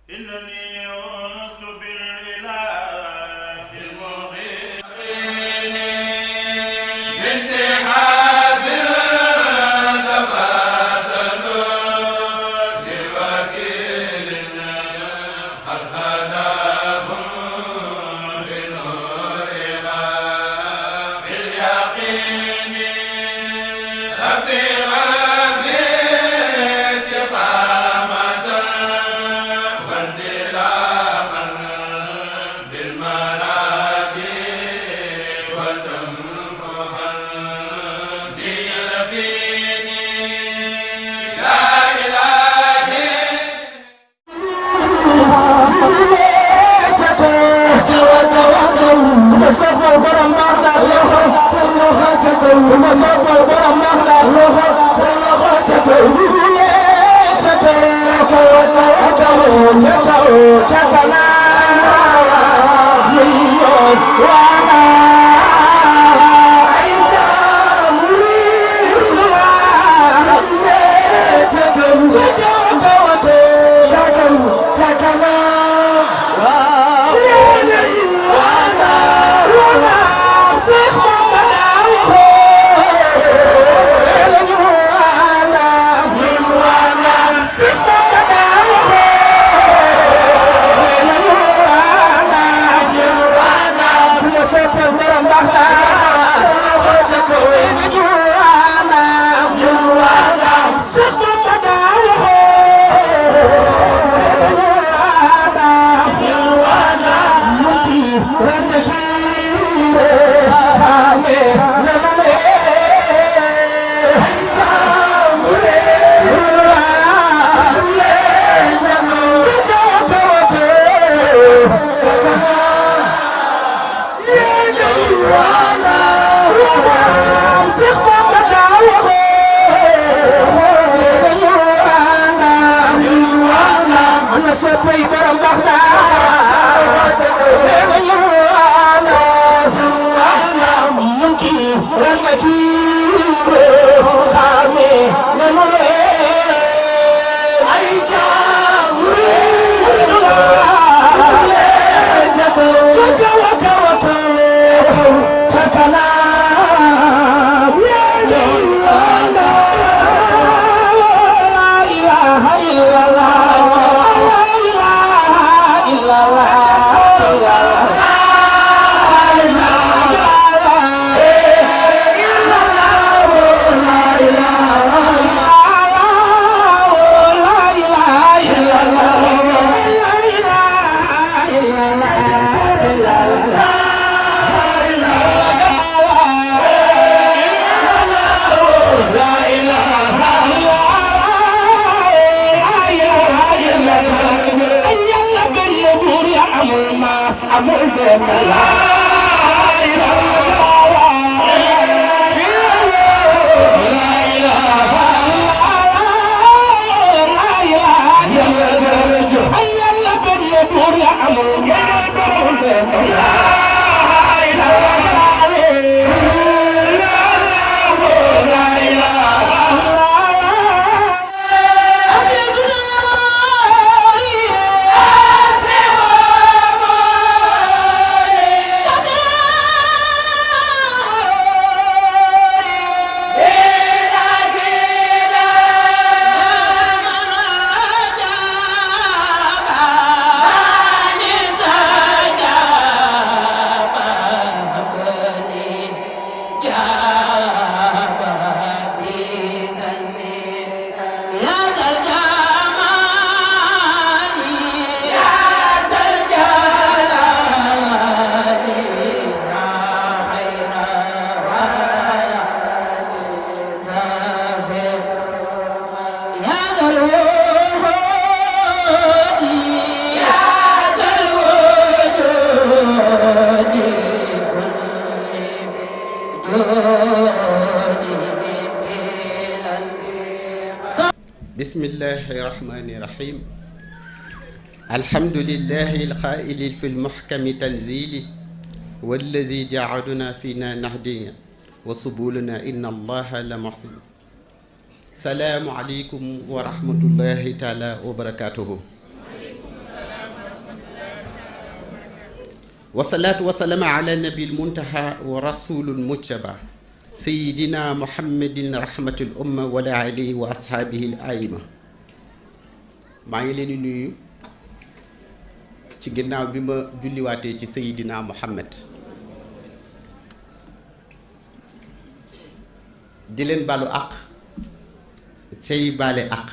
إنني عزت بالإله المغيث بانتحاب تبادل لوكيل قد هداهم بنورها باليقين ربي بسم الله الرحمن الرحيم الحمد لله القائل في المحكم تنزيله والذي جعلنا فينا نهديا وسبلنا إن الله لمحسن السلام عليكم ورحمة الله تعالى وبركاته wasalaatu wasalaam ala nabil muntaha wa rasulul mujtaba sayidina muhammadin rahmatul umma wala alihi wa ashaabihi al aima. maa ngi leen di nuyu ci ginnaaw bi ma julliwaatee ci sayidina muhammad di leen balu àq cay baale àq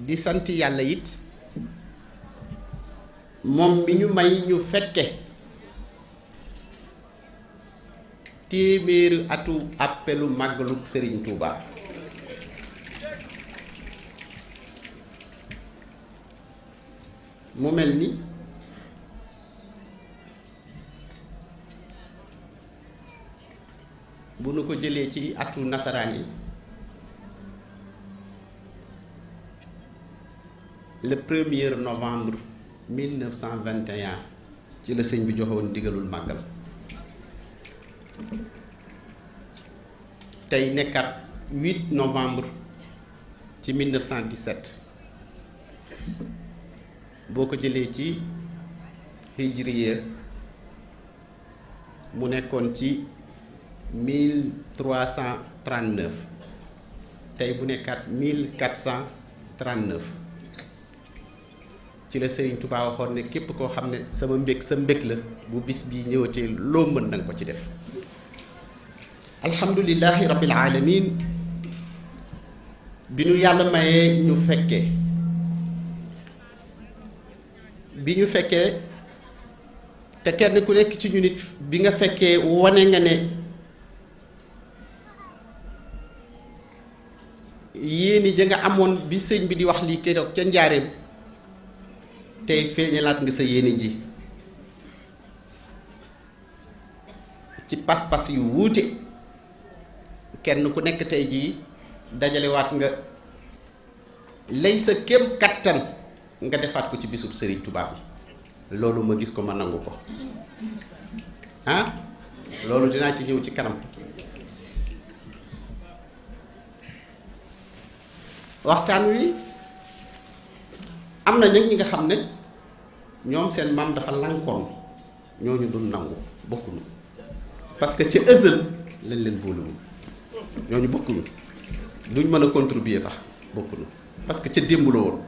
di sant yàlla it moom mi ñu may ñu fekke téeméeri atu appelu màggaluk Sëriñ Tuuba mu mel ni bu nu ko jëlee ci atu nasaraan yi le 1er novembre 1921 ci la sëñ bi joxoon ndigalul màggal tey nekkat 8 novembre ci 1917 boo ko jëlee ci hijriya mu nekkoon ci 1339 tey bu nekkat 1439 ci la Sëriñ Tuubaa waxoon ne képp koo xam ne sama mbég sa mbég la bu bis bi ñëwatee loo mën nanga ko ci def. alhamdulillahi rabbil alamin bi ñu yàlla mayee ñu fekkee bi ñu fekkee te kenn ku nekk ci ñu nit bi nga fekkee wane nga ne yéeni ja nga amoon bi sëñ bi di wax lii keroog ca njaareem tey feeñalaat nga sa yéene ji ci pas-pas yu wuute kenn ku nekk tey jii dajalewaat nga lay sa kéem kattan nga defaat ko ci bisub Sëriñ Tuubaa bi loolu ma gis ko ma nangu ko loolu dinaa ci ñëw ci kanam. waxtaan wi am na nag ñi nga xam ne ñoom seen maam dafa lankoon ñooñu dul nangu bokkuñu parce que ca ësël lañ leen boolewul ñooñu bokkuñu duñ mën a contribuer sax bokkuñu parce que ca démb la woon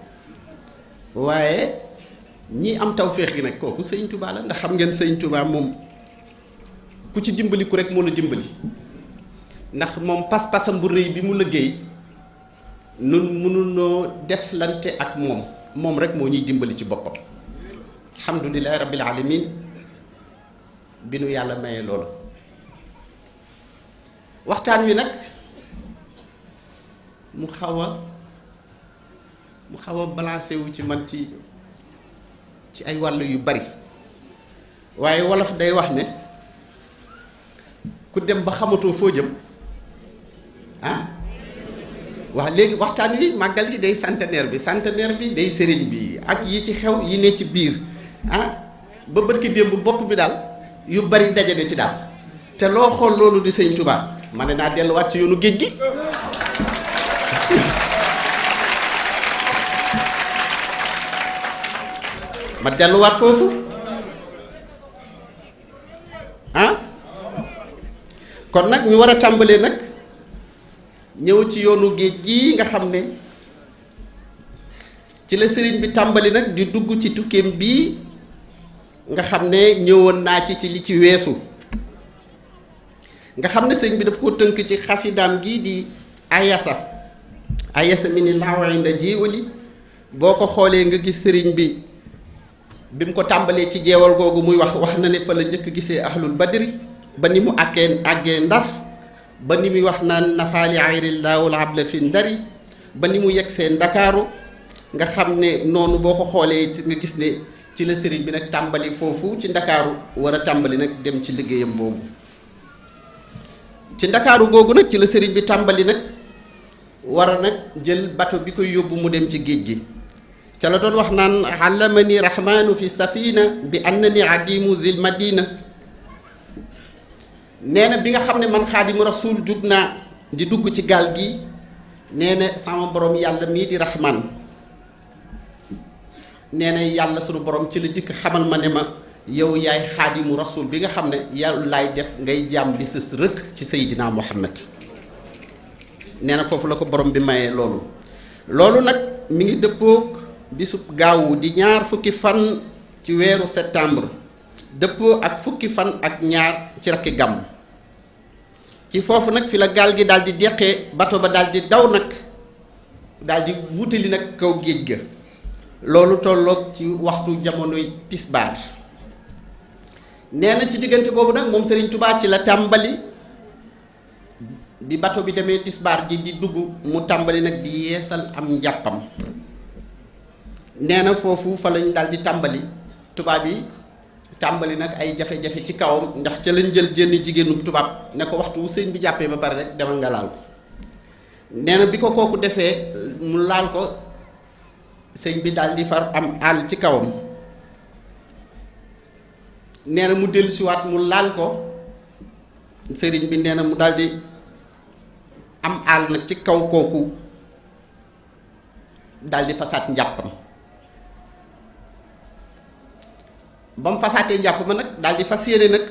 waaye ñi am tawféex gi nag kooku Sëñ Tuubaa la ndax xam ngeen Sëñ Tuubaa moom ku ci dimbali ku rek moo la dimbali ndax moom pas-pasam bu rëy bi mu liggéey nun mënunoo deflante ak moom rek moo ñuy dimbali ci boppam alhamdulillahi rabbil alamin bi nu yàlla mayee loolu. waxtaan wi nag mu xaw a balancé wu ci man ci ay wàll yu bari waaye wolof day wax ne ku dem ba xamatoo foo jëm wax léegi waxtaan wi màggal gi day centenaire bi day sëriñ bi ak yi ci xew yi ne ci biir ba bërki démb bopp bi daal yu bari dajale ci daal te loo xool loolu di Sëñ Tuubaa ma ne naa delluwaat ci yoonu géej gi ma delluwaat foofu kon nag ñu war a tàmbalee nag ñëw ci yoonu géej gi nga xam ne ci la sëriñ bi tàmbali nag di dugg ci tukkeem bii nga xam ne ñëwoon naa ci li ci weesu nga xam ne sëriñ bi daf ko tënk ci xasidaam gi di ayasa mi ni laawaynda jiwali boo ko xoolee nga gis sëriñ bi mu ko tàmbalee ci jeewal googu muy wax na ne fa la njëkk gisee ahlul badri ba ni mu àggee ndar ba ni muy wax naan nafaali ayrillaahul abla fi ndari ba ni mu yegsee ndakaaru nga xam ne noonu boo ko xoolee nga gis ne ci la sëriñ bi nag tàmbali foofu ci ndakaaru war a tàmbali nag dem ci liggéeyam boobu ci ndakaaru googu nag ci la sëriñ bi tàmbali nag war a nag jël bato bi koy yóbbu mu dem ci géej gi ca la doon wax naan allamani rahmanu fi safina bi annani adimu zil madina nee na bi nga xam ne man xaadimu rasul jug naa di dugg ci gaal gi nee na sama borom yàlla mii di rahman nee na yàlla sunu borom ci la dikk xamal ma ne ma yow yaay xaadimu rasul bi nga xam ne yàlla laay def ngay jaam bi sës rëkk ci Seydina Muhammad nee na foofu la ko borom bi mayee loolu nag mi ngi dëppoog bisub gaawu di ñaar fukki fan ci weeru septembre dëppoo ak fukki fan ak ñaar ci rakki gàmm ci foofu nag fi la gaal gi daal di deqee bato ba daal di daw nag daal di wutali nag kaw géej ga loolu tolloog ci waxtu jamonoy tisbaar nee na ci diggante boobu nag moom Serigne Touba ci la tàmbali bi bato bi demee tisbaar ji di dugg mu tàmbali nag di yeesal am njàppam nee na foofu fa lañ daal di tàmbali tubaab yi tàmbali nag ay jafe-jafe ci kawam ndax ca lañ jël jenn jigéenu tubaab ne ko waxtu wu sëñ bi jàppee ba pare rek demal nga laal ko nee na bi ko kooku defee mu laal ko sëñ bi daal di far am àll ci kawam nee na mu dellusiwaat mu laal ko sëriñ bi nee na mu daal di am àll nag ci kaw kooku daal di fasaat njàppam ba mu fasaatee njàpp ma nag daal di fas yéene nag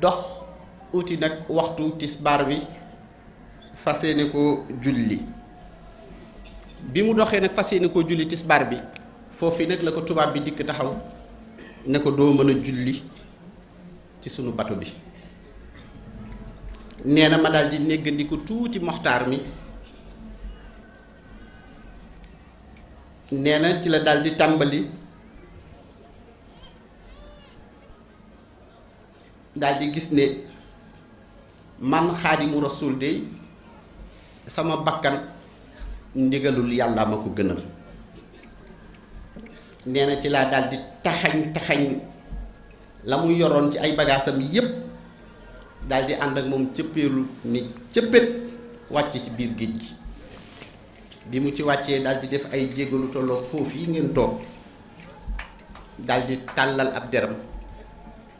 dox uti nag waxtu tisbaar bi fas yéene ko julli bi mu doxee nag fas yéene ko julli tisbaar bi foofu nag la ko tubaab bi dikk taxaw ne ko doo mën a julli ci sunu bato bi nee na ma daal di néggandiku tuuti moxtaar mi nee na ci la daal di tàmbali daal di gis ne man xaadimu rasul de sama bakkan ndigalul yàlla ma ko gënal nee na ci laa daal di taxañ la mu yoroon ci ay bagaasam yépp daal di ànd ak moom cëppeelu ni cëppét wàcc ci biir géej gi bi mu ci wàccee daal di def ay jéegalu tolloog foofu yi ngeen toog daal di tàllal ab deram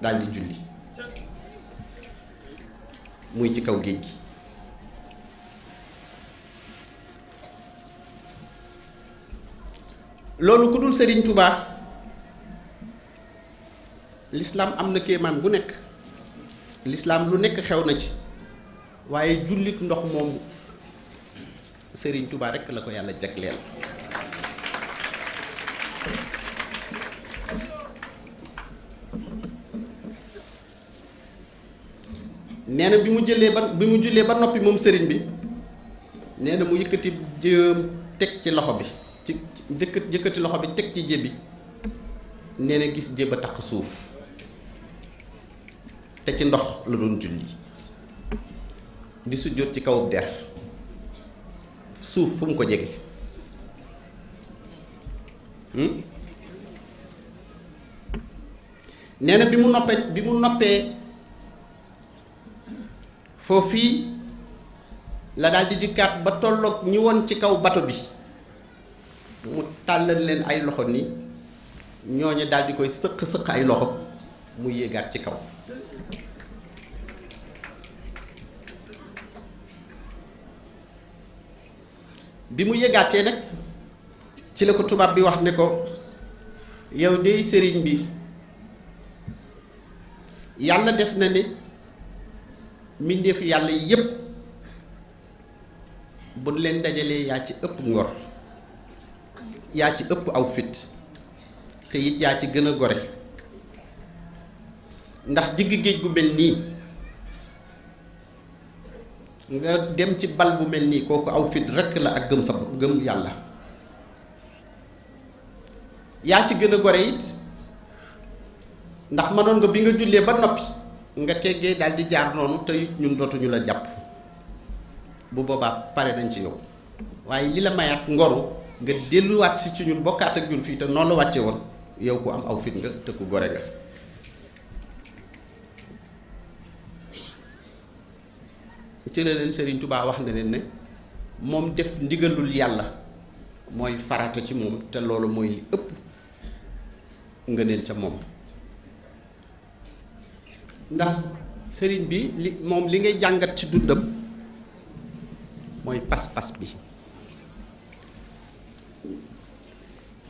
daal di julli muy ci kaw géej gi loolu ku dul Serigne Touba l'islam am na kéemaan bu nekk l'islam lu nekk xew na ci waaye jullit ndox moomu Serigne Touba rekk la ko yàlla jagleel nee na bi mu jullee ba noppi moom sëriñ bi nee na mu yëkkati jëm teg ci loxo bi ci yëkkati loxo bi teg ci jébi nee na gis jéba taq suuf te ci ndox la doon julli di sujjóot ci kaw der suuf fu mu ko jege nee na bi mu noppee foofii la daal di dikkaat ba tolloog ñi woon ci kaw bato bi mu tàllal leen ay loxo ni ñooñu daal di koy sëq ay loxo mu yéegaat ci kaw bi mu yéegaatee nag ci la ko tubaab bi wax ne ko yow dey sëriñ bi yàlla def na ne mbindeef yàlla yépp bu leen dajalee yaa ci ëpp ngor yaa ci ëpp aw fit te it yaa ci gën a gore ndax digg géej gu mel nii nga dem ci bal bu mel nii kooku aw fit rekk la ak gëm yàlla yaa ci gën a gore it ndax mënoon nga bi nga jullee ba noppi nga teggee daal di jaar noonu te ñun dootuñu la jàpp bu boobaa pare nañ ci yow waaye li la mayaat ngoru nga delluwaat si ci ñun bokkaat ak ñun fii te noonu la wàcce woon yow ku am aw fit nga te ku gore nga ci la leen Serigne Touba wax na leen ne moom def ndigalul yàlla mooy farata ci moom te loolu mooy li ëpp ngëneel ca moom ndax sëriñ bi moom li ngay jàngat ci dundam mooy pas-pas bi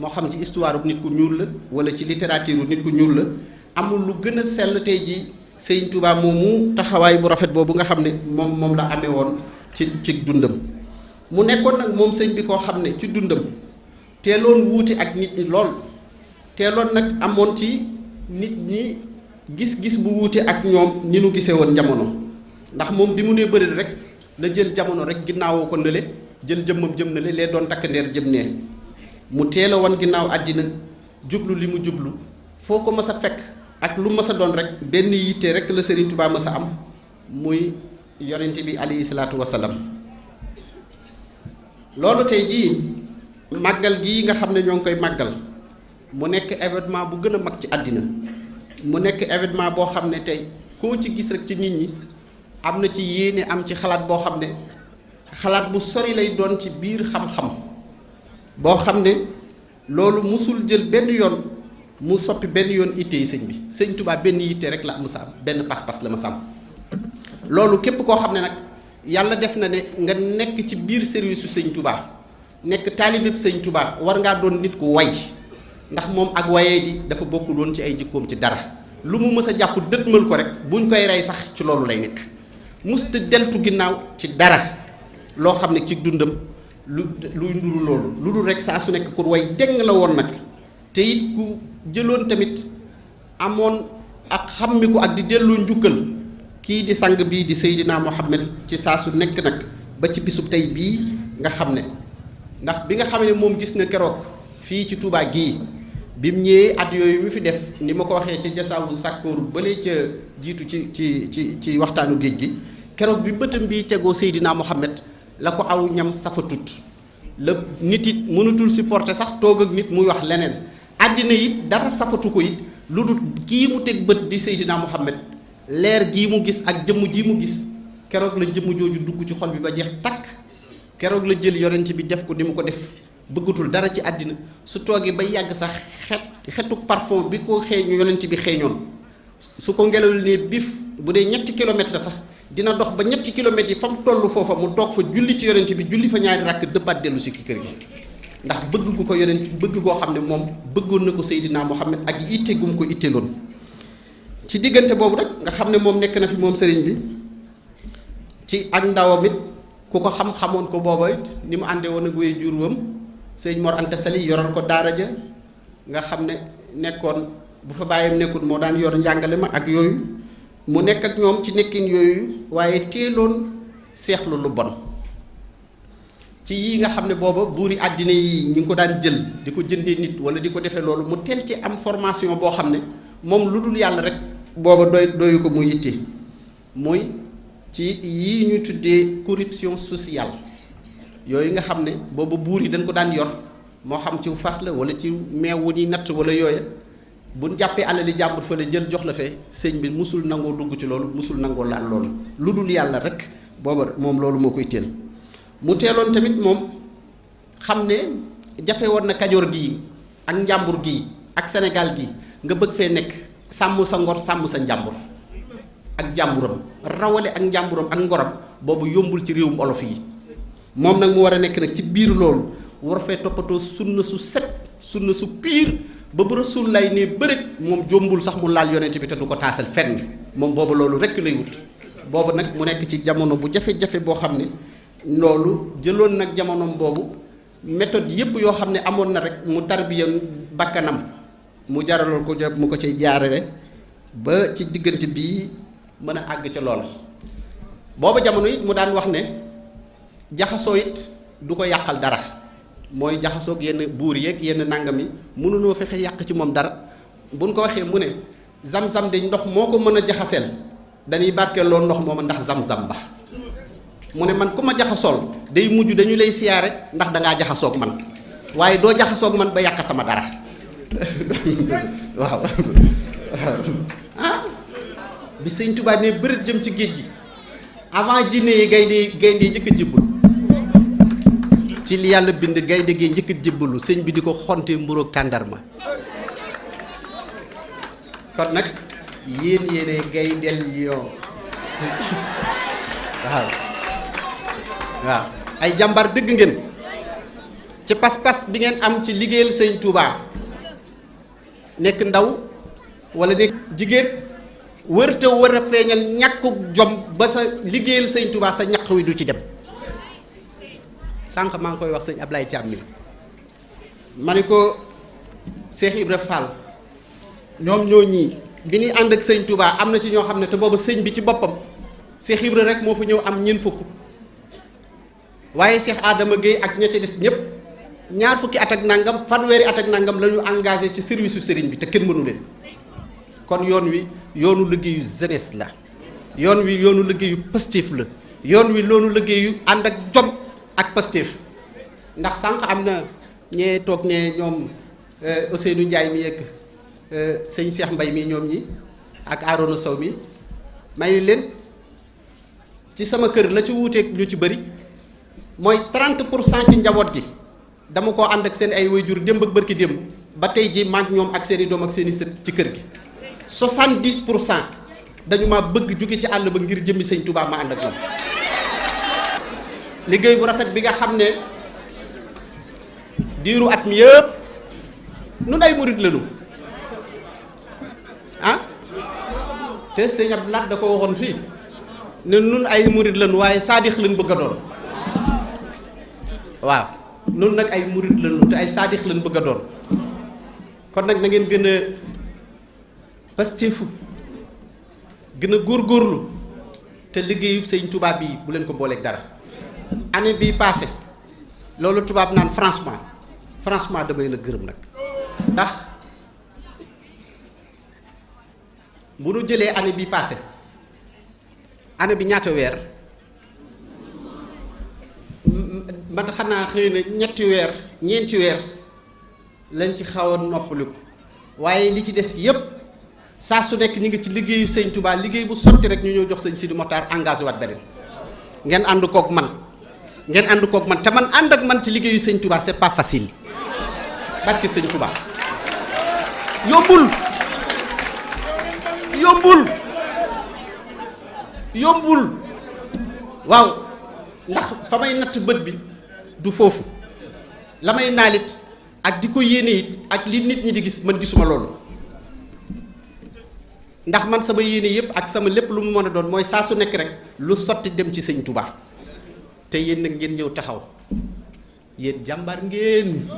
moo xam ci histoire bu nit ku ñuul la wala ci littérature bu nit ku ñuul la amul lu gën a sell tey ji Sëriñ Tuubaa moomu taxawaay bu rafet boobu nga xam ne moom la amee woon ci dundam mu nekkoon nag moom sëñ bi koo xam ne ci dundam teeloon wuute ak nit ñi lool teeloon nag amoon ci nit ñi gis-gis bu wuute ak ñoom ni nu gisee woon jamono ndax moom bi mu nee bëri rek la jël jamono rek ginnaawoo ko nële jël jëmmam jëm nële lee doon takk ndeer jëm nee mu teel a wan ginnaaw àddina jublu li mu jublu foo ko mës a fekk ak lu mës a doon rek benn yitte rek la Sëriñ Tuubaa mës a am muy yonent bi alayhi salaatu wasalaam loolu tey jii màggal gii nga xam ne ñoo ngi koy màggal mu nekk événement bu gën a mag ci àddina mu nekk événement boo xam ne tey koo ci gis rek ci nit ñi am na ci yéene am ci xalaat boo xam ne xalaat bu sori lay doon ci biir xam-xam boo xam ne loolu musul jël benn yoon mu soppi benn yoon itte yi sëñ bi sëñ Tuubaa benn yitte rek la mës a am benn pas-pas la mës a am loolu képp koo xam ne nag yàlla def na ne nga nekk ci biir service su sëñ Tuubaa nekk taalibeb sëñ Tuubaa war ngaa doon nit ku way ndax moom ak wayee ji dafa bokkul woon ci ay jikkoom ci dara lu mu mës a jàpp dëtmal ko rek buñ koy rey sax ci loolu lay nekk musta deltu ginnaaw ci dara loo xam ne ci dundam luy nduru loolu lu dul rek saa su nekk ku way deng la woon nag te it ku jëloon tamit amoon ak xammiku ak di delloo njukkal kii di sang bii di Seydina Muhammad ci saa su nekk nag ba ci bisub tey bii nga xam ne ndax bi nga xam ne moom gis na keroog fii ci Touba gii bi mu ñëwee at yooyu mi fi def ni ma ko waxee ci jasaawu sàkkooru bële ca jiitu ci waxtaanu géej gi keroog bi bëtam bi tegoo Seydina Muhammad la ko aw ñam safatut la nit it mënutul supporter sax toog ak nit muy wax leneen àddina it dara safatu ko it lu dul kii mu teg bët di Seydina Muhammad leer gii mu gis ak jëmm ji mu gis keroog la jëmm jooju dugg ci xol bi ba jeex takk keroog la jël yonent bi def ko ni mu ko def bëggatul dara ci àddina su toogee bay yàgg sax xetu parfum bi ko xeeñu yonent bi xeeñoon su ko ngelaw ne bif bu dee 3 kilomètres la sax dina dox ba 3 kilomètres yi fa mu toll foofa mu toog fa julli ci yonent bi julli fa ñaari rakk dëppaat dellu si kër gi ndax bëgg gu ko yonent bëgg goo xam ne moom bëggoon na ko Seydina Muhammad ak itte gum ko itteeloon ci diggante boobu rek nga xam ne moom nekk na fi moom sëriñ bi ci ak ndawam it ku ko xamoon ko booba it ni mu àndee woon ak wéy juróom sëñ Mor Anta Sali yoral ko daara ja nga xam ne nekkoon bu fa bàyyam nekkul moo daan yor njàngale ma ak yooyu mu nekk ak ñoom ci nekkin yooyu waaye teeloon seexlu lu bon ci yi nga xam ne booba buuri àddina yi ñu ngi ko daan jël di ko jëndee nit wala di ko defee loolu mu teel ci am formation boo xam ne moom lu dul yàlla rek booba doyu ko mu yitte mooy ci yii ñu tuddee corruption sociale yooyu nga xam ne booba buur yi dañ ko daan yor moo xam ci fas la wala ci meew wu ñuy natt wala yooya buñ jàppee alali jàmbur fa la jël jox la fee sëñ bi musul nangoo dugg ci loolu musul nangoo laal loolu lu dul yàlla rek booba moom loolu moo koy teel mu teeloon tamit moom xam ne jafe woon na Kajoor gii ak njàmbur gii ak Sénégal gii nga bëgg fee nekk sàmm sa ngor sàmm sa njàmbur ak njàmburam rawale ak njàmburam ak ngoram boobu yombul ci réewum olof yi moom nag mu war a nekk nag ci biir loolu war fee toppatoo sunna su set sunna su piir ba bu Rasul lay ne bërëg moom jombul sax mu laal yonent bi te du ko taasal fenn moom boobu loolu rekk lay wut boobu nag mu nekk ci jamono bu jafe-jafe boo xam ne loolu jëloon nag jamonoom boobu méthode yépp yoo xam ne amoon na rek mu tarbiya bakkanam mu jaraloon ko mu ko cay jaarale ba ci diggante bii mën a àgg ca lool booba jamono it mu daan wax ne jaxasoo it du ko yàqal dara mooy jaxasoog yenn buur yeeg yenn nangam yi mënunoo fexe yàq ci moom dara buñ ko waxee mu ne zam-zam de ndox moo ko mën a jaxaseel dañuy barkeel loolu ndox mooma ndax zam-zam ba mu ne man ku ma jaxasool day mujj dañu lay siyaare ndax dangaa jaxasoog man waaye doo jaxasoog man ba yàq sama dara waaw ah bi sëñ Tuubaa ne bërët jëm ci géej gi avant jinne yi gaynde yi njëkk a jébbal ci li yàlla bind gaynde gi njëkk a jébbalu sëñ bi di ko xonte mburoog tàndarma kon nag yéene gayndel yoo waaw ay jàmbar dëgg ngeen ci pas-pas bi ngeen am ci liggéeyal sëñ Touba nekk ndaw wala nekk jigéen wërte war a feeñal ñàkku jom ba sa liggéeyal sëñ Touba sa ñaq wi du ci dem. sànq maa ngi koy wax sëñ Ablaye Thiam mi ma ne ko Cheikh Ibra Fall ñoom ñoo ñii bi ñuy ànd ak sëñ Touba am na ci ñoo xam ne te booba sëñ bi ci boppam Cheikh Ibra rek moo fa ñëw am ñeent fukk waaye Cheikh Adama Gueye ak ña ca des ñëpp ñaar fukki at ak nangam fanweeri at ak nangam la ñu engagé ci service su sëriñ bi te kenn mënu leen. kon yoon wi yoonu liggéeyu jeunesse la yoon wi yoonu liggéeyu Pastef la yoon wi loonu liggéeyu ànd ak jom ak Pastef ndax sànq am na ñee toog ne ñoom Ousseynou Ndiaye mi yegg sëñ Cheikh Mbaye mi ñoom ñi ak Arona Sow mi may leen ci sama kër la ci wuuteeg ñu ci bëri mooy 30% ci njaboot gi dama koo ànd ak seen ay waajur démb ak bërki démb ba tey ji maag ñoom ak seen i doom ak seen i sët ci kër gi 70% dañu ma bëgg jóge ci àll ba ngir jëmmi sëñ Touba ma ànd ak ñoom liggéey bu rafet bi nga xam ne diiru at mi yëpp nun ay murit lañu ah te sëñ Abdou Lahad da ko waxoon fii ne nun ay murit lañu waaye saadix lañ bëgg a doon waaw nun nag ay murit lañu te ay saadix lañ bëgg a doon kon nag na ngeen gën a pastefu gën a góorgóorlu te liggéeyu sëñ Touba bii bu leen ko booleeg dara année bii passé loolu tubaab naan franchement damay la gërëm nag ndax bu nu jëlee année bii passé année bi ñaata weer man xanaa xëy na ñeenti weer lañ ci xaw a noppaliku waaye li ci des yépp saa su nekk ñu ngi ci liggéeyu sëñ Touba liggéey bu sotti rek ñu ñëw jox sëñ Sidi Mokhtar engagé waat beneen ngeen ànd koog man te man ànd ak man ci liggéeyu sëñ Touba c'est pas facile barki sëñ Touba yombul waaw ndax fa may natt bët bi du foofu la may naalit ak di ko yéene it ak li nit ñi di gis man gisuma loolu ndax man sama yéene yëpp ak sama lépp lu mu mën a doon mooy saa su nekk rek lu sotti dem ci sëñ Touba te yéen nag ngeen ñëw taxaw yéen jàmbaar ngeen